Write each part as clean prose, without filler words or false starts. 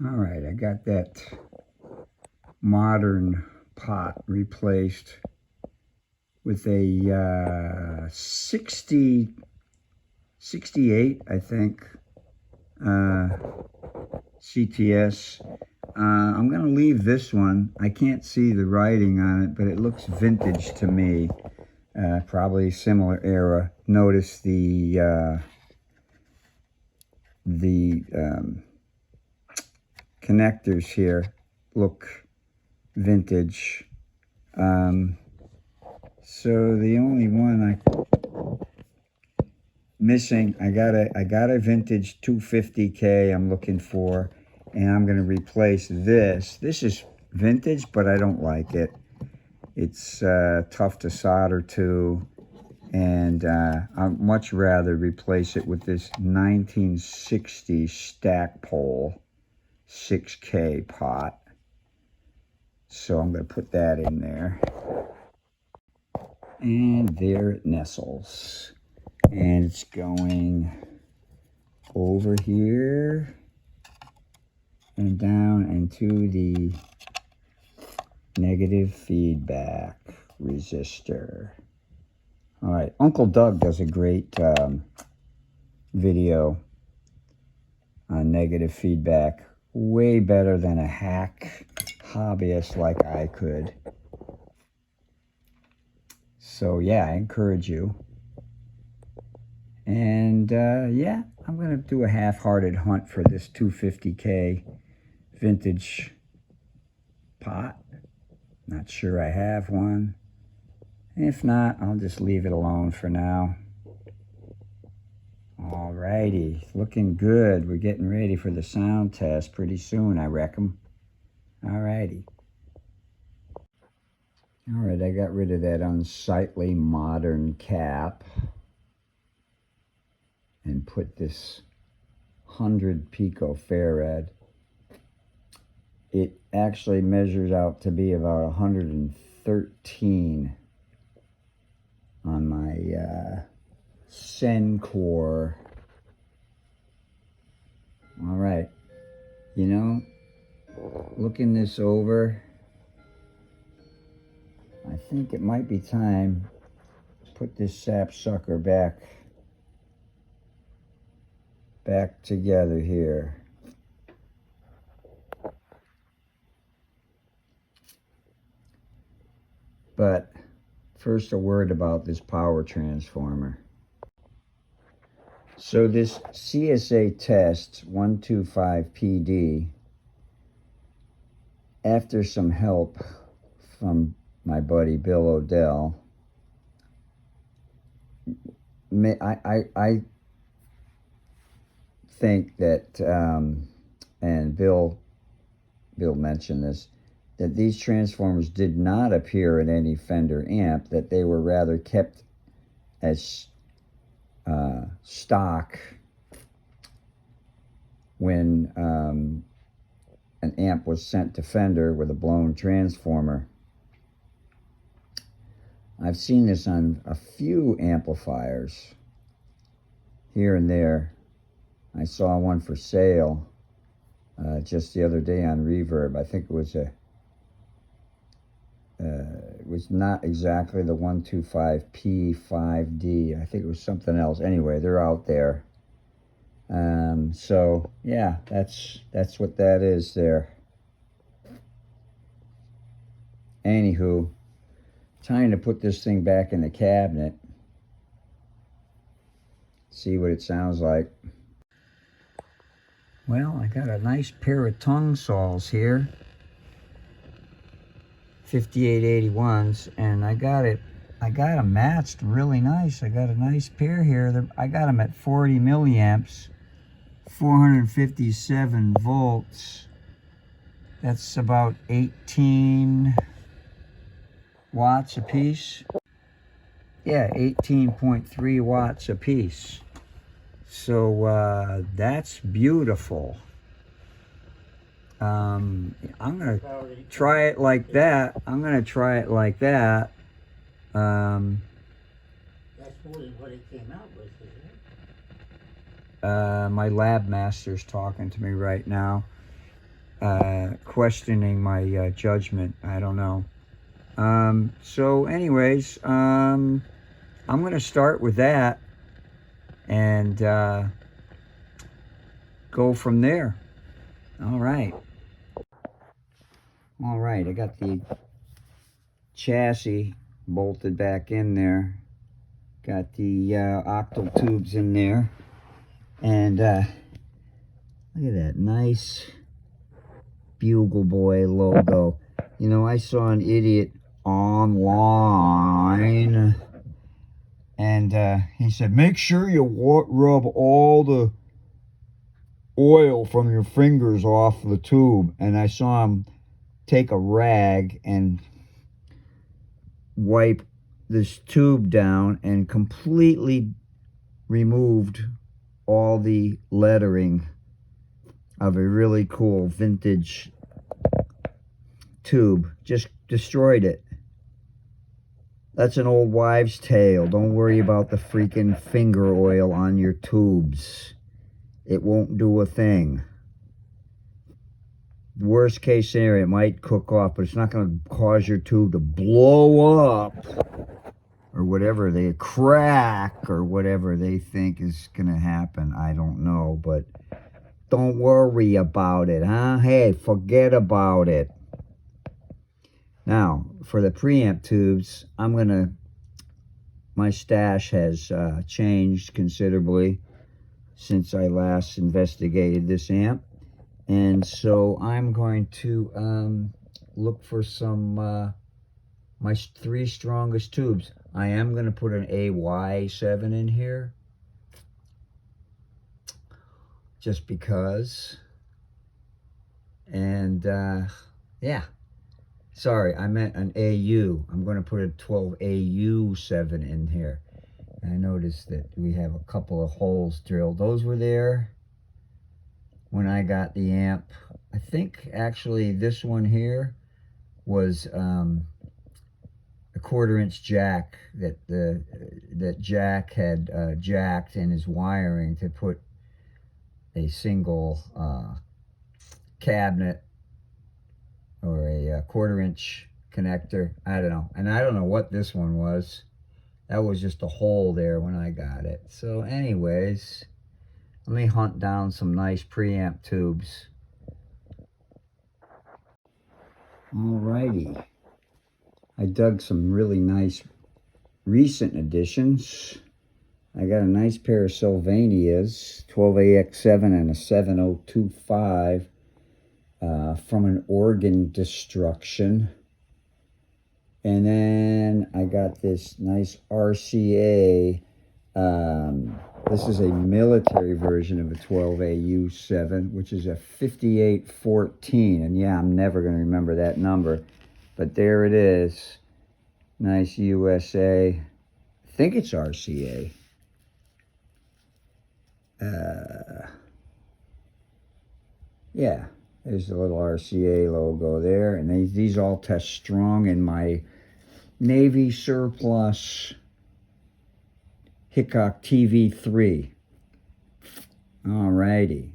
All right, I got that modern pot replaced with a 68, I think, CTS. I'm going to leave this one. I can't see the writing on it, but it looks vintage to me. Probably similar era. Notice the connectors here look vintage. So the only one missing, I got a vintage 250K I'm looking for, and I'm going to replace this. This is vintage, but I don't like it. It's tough to solder to, and I'd much rather replace it with this 1960 Stackpole 6K pot. So I'm going to put that in there. And there it nestles. And it's going over here and down into the negative feedback resistor. All right, Uncle Doug does a great video on negative feedback. Way better than a hack hobbyist like I could. So yeah, I encourage you. And yeah, I'm going to do a half-hearted hunt for this 250K vintage pot. Not sure I have one. If not, I'll just leave it alone for now. Alrighty, looking good. We're getting ready for the sound test pretty soon, I reckon. Alrighty. Alright, I got rid of that unsightly modern cap and put this 100 picofarad. It actually measures out to be about 113 on my Sencor. All right, you know, looking this over, I think it might be time to put this sapsucker back together here. But first, a word about this power transformer. So this CSA test 125PD, after some help from my buddy Bill Odell, I think that, and Bill mentioned this, that these transformers did not appear in any Fender amp, that they were rather kept as stock when an amp was sent to Fender with a blown transformer. I've seen this on a few amplifiers here and there. I saw one for sale just the other day on Reverb. I think it was it was not exactly the 125P5D. I think it was something else. Anyway, they're out there. So yeah, that's what that is there. Anywho, time to put this thing back in the cabinet. See what it sounds like. Well, I got a nice pair of tongue saws here. 5881s, and I got them matched really nice. I got a nice pair here. I got them at 40 milliamps, 457 volts. That's about 18 watts a piece. Yeah, 18.3 watts a piece. So that's beautiful. I'm gonna try it like that. That's really what it came out with, isn't it? My lab master's talking to me right now. questioning my judgment. I don't know. So anyways, I'm going to start with that and go from there. All right. All right, I got the chassis bolted back in there. Got the octal tubes in there. And look at that nice Bugle Boy logo. You know, I saw an idiot online, and he said, make sure you rub all the oil from your fingers off the tube. And I saw him take a rag and wipe this tube down and completely removed all the lettering of a really cool vintage tube. Just destroyed it. That's an old wives' tale. Don't worry about the freaking finger oil on your tubes. It won't do a thing. Worst case scenario, it might cook off, but it's not going to cause your tube to blow up or whatever, they crack or whatever they think is going to happen. I don't know, but don't worry about it, huh? Hey, forget about it. Now, for the preamp tubes, my stash has changed considerably since I last investigated this amp. And so I'm going to look for some, my 3 strongest tubes. I am going to put an AY7 in here, just because. And yeah, sorry, I meant an AU. I'm going to put a 12AU7 in here. And I noticed that we have a couple of holes drilled. Those were there when I got the amp. I think actually this one here was a 1/4-inch jack that Jack had jacked in his wiring to put a single cabinet or a 1/4-inch connector. I don't know. And I don't know what this one was. That was just a hole there when I got it. So anyways, let me hunt down some nice preamp tubes. Alrighty. I dug some really nice recent additions. I got a nice pair of Sylvanias, 12AX7 and a 7025 from an organ destruction. And then I got this nice RCA. This is a military version of a 12AU7, which is a 5814. And yeah, I'm never going to remember that number. But there it is. Nice USA. I think it's RCA. Yeah, there's the little RCA logo there. And these all test strong in my Navy surplus Hickok TV3. Alrighty.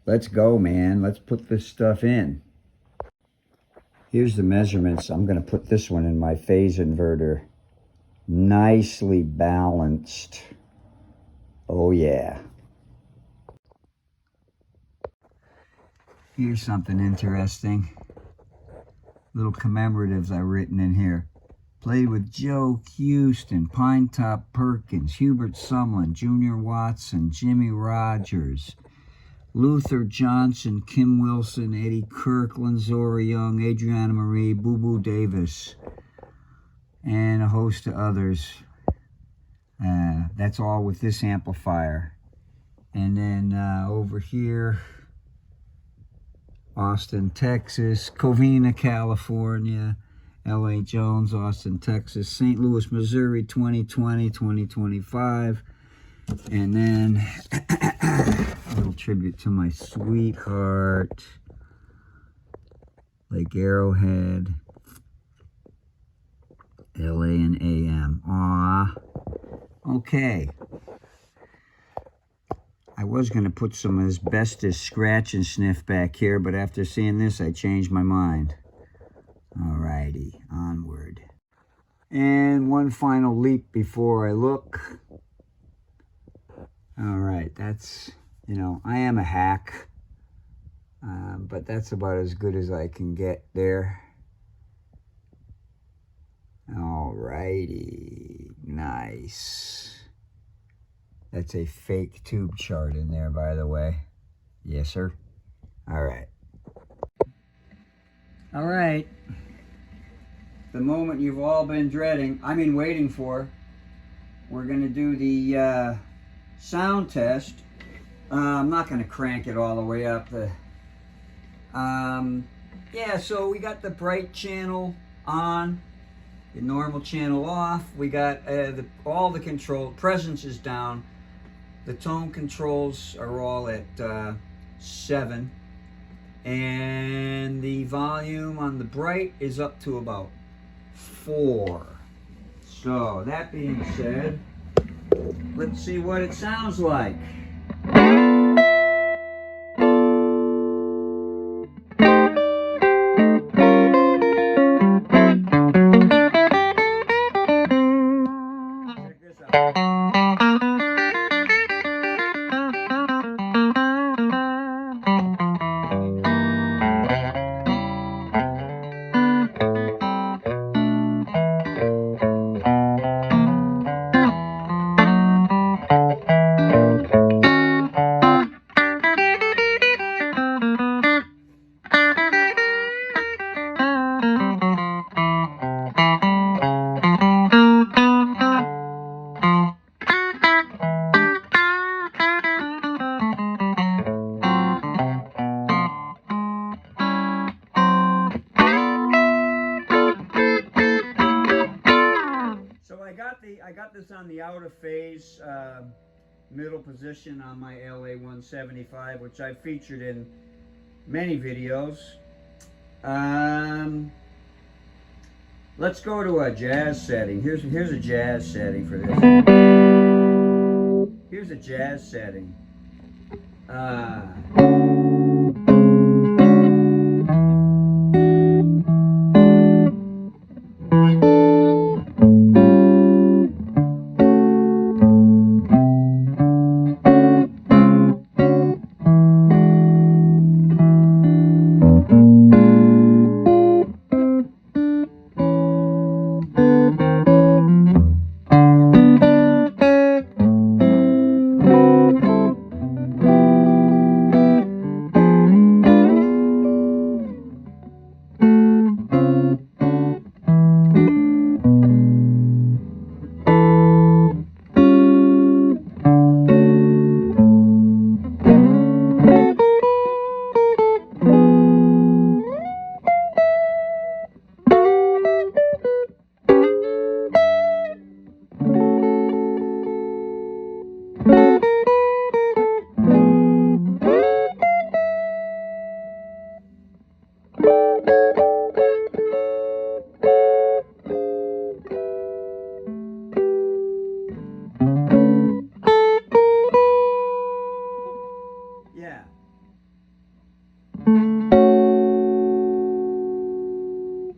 Let's go, man. Let's put this stuff in. Here's the measurements. I'm going to put this one in my phase inverter. Nicely balanced. Oh, yeah. Here's something interesting. Little commemoratives I've written in here. Played with Joe Houston, Pinetop Perkins, Hubert Sumlin, Junior Watson, Jimmy Rogers, Luther Johnson, Kim Wilson, Eddie Kirkland, Zora Young, Adriana Marie, Boo Boo Davis, and a host of others. That's all with this amplifier. And then over here, Austin, Texas, Covina, California, L.A. Jones, Austin, Texas, St. Louis, Missouri, 2020, 2025. And then a little tribute to my sweetheart, Lake Arrowhead, L.A. and A.M. Aw. Okay. I was going to put some asbestos scratch and sniff back here, but after seeing this, I changed my mind. Alrighty, onward. And one final leap before I look. Alright, that's, you know, I am a hack. But that's about as good as I can get there. Alrighty, nice. That's a fake tube chart in there, by the way. Yes, sir. Alright. Alright. The moment you've all been dreading, waiting for. We're going to do the sound test. I'm not going to crank it all the way up. Yeah, so we got the bright channel on, the normal channel off. We got all the control, presence is down. The tone controls are all at 7. And the volume on the bright is up to about 4. So, that being said, let's see what it sounds like. Check this out. I got this on the out of phase middle position on my LA 175, which I've featured in many videos. Let's go to a jazz setting. Here's a jazz setting for this. Here's a jazz setting. Yeah.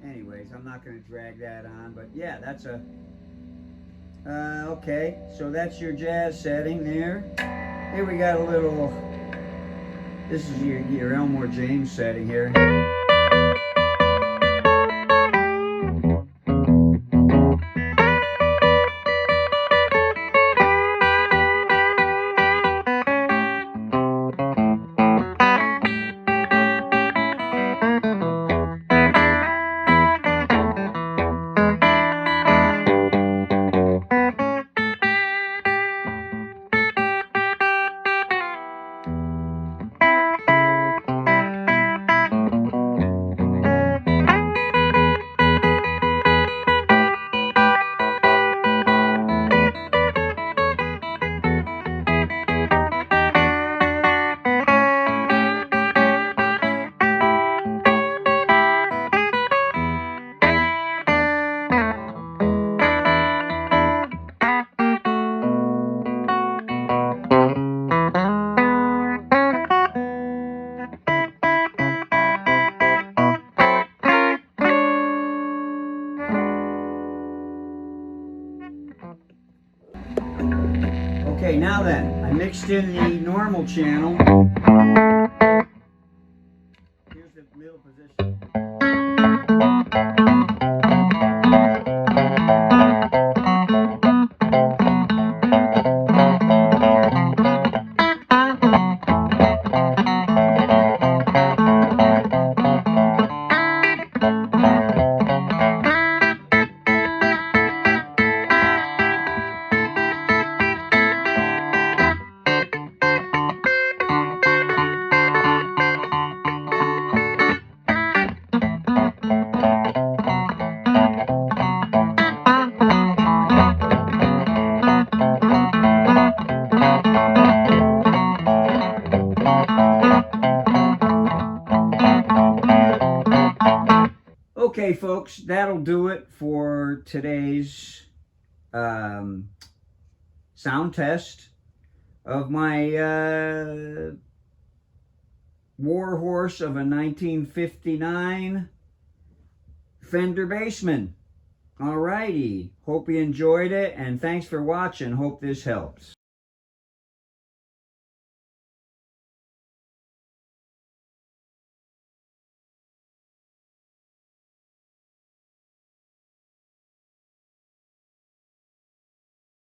Anyways, I'm not going to drag that on, but yeah, that's a... okay, so that's your jazz setting there. Here we got a little... This is your Elmore James setting here. Okay, now then, I mixed in the normal channel. Here's the middle position. Okay, folks, that'll do it for today's sound test of my war horse of a 1959 Fender Bassman. Alrighty, hope you enjoyed it, and thanks for watching. Hope this helps.